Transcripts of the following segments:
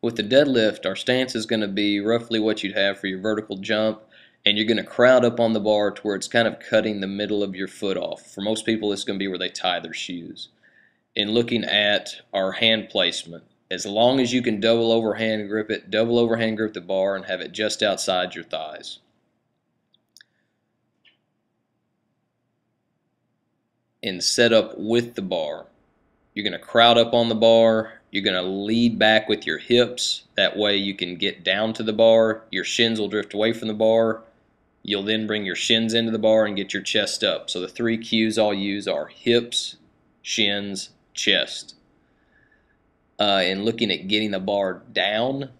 With the deadlift, our stance is going to be roughly what you'd have for your vertical jump, and you're going to crowd up on the bar to where it's kind of cutting the middle of your foot off. For most people, it's going to be where they tie their shoes. In looking at our hand placement, as long as you can double overhand grip it, double overhand grip the bar and have it just outside your thighs. And set up with the bar. You're going to crowd up on the bar. You're going to lead back with your hips. That way you can get down to the bar. Your shins will drift away from the bar. You'll then bring your shins into the bar and get your chest up. So the 3 cues I'll use are hips, shins, chest. And looking at getting the bar down,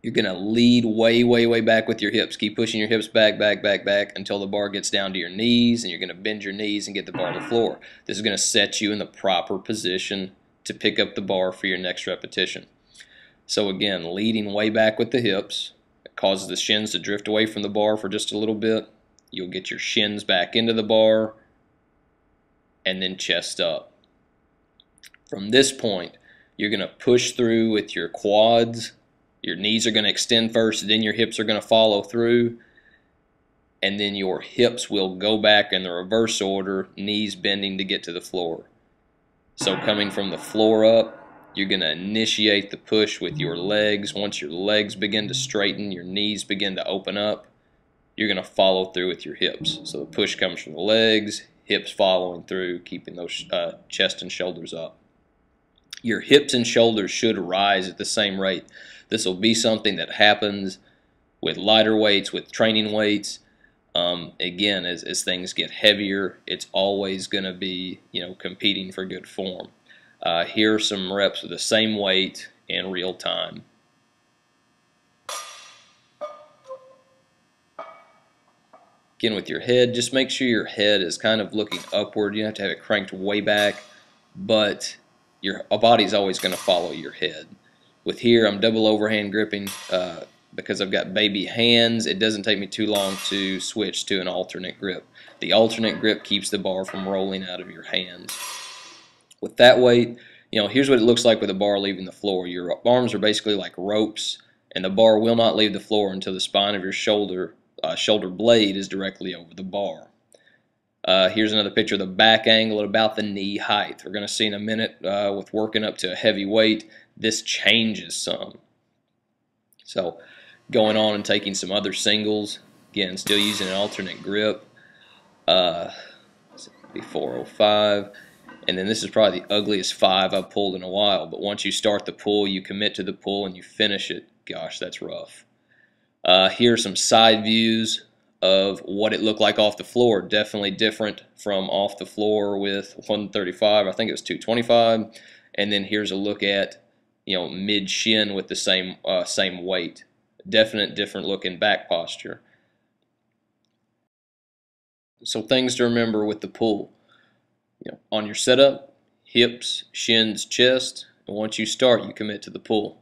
you're going to lead way, way, way back with your hips. Keep pushing your hips back, back, back, back until the bar gets down to your knees, and you're going to bend your knees and get the bar to the floor. This is going to set you in the proper position to pick up the bar for your next repetition. So again, leading way back with the hips. It causes the shins to drift away from the bar for just a little bit. You'll get your shins back into the bar, and then chest up. From this point, you're going to push through with your quads. Your knees are going to extend first, then your hips are going to follow through, and then your hips will go back in the reverse order, knees bending to get to the floor. So coming from the floor up, you're going to initiate the push with your legs. Once your legs begin to straighten, your knees begin to open up, you're going to follow through with your hips. So the push comes from the legs, hips following through, keeping those chest and shoulders up. Your hips and shoulders should rise at the same rate. This will be something that happens with lighter weights, with training weights. Again, as things get heavier, it's always going to be, competing for good form. Here are some reps with the same weight in real time. Again, with your head, just make sure your head is kind of looking upward. You don't have to have it cranked way back, but your body's always going to follow your head. With here, I'm double overhand gripping because I've got baby hands. It doesn't take me too long to switch to an alternate grip. The alternate grip keeps the bar from rolling out of your hands. With that weight, here's what it looks like with the bar leaving the floor. Your arms are basically like ropes, and the bar will not leave the floor until the spine of your shoulder blade is directly over the bar. Here's another picture of the back angle at about the knee height. We're going to see in a minute with working up to a heavy weight, this changes some. So going on and taking some other singles, again, still using an alternate grip. Be 405. And then this is probably the ugliest 5 I've pulled in a while. But once you start the pull, you commit to the pull, and you finish it. Gosh, that's rough. Here are some side views of what it looked like off the floor. Definitely different from off the floor with 135. I think it was 225. And then here's a look at mid shin with the same weight. Definite different look in back posture. So things to remember with the pull. On your setup, hips, shins, chest, and once you start, you commit to the pull.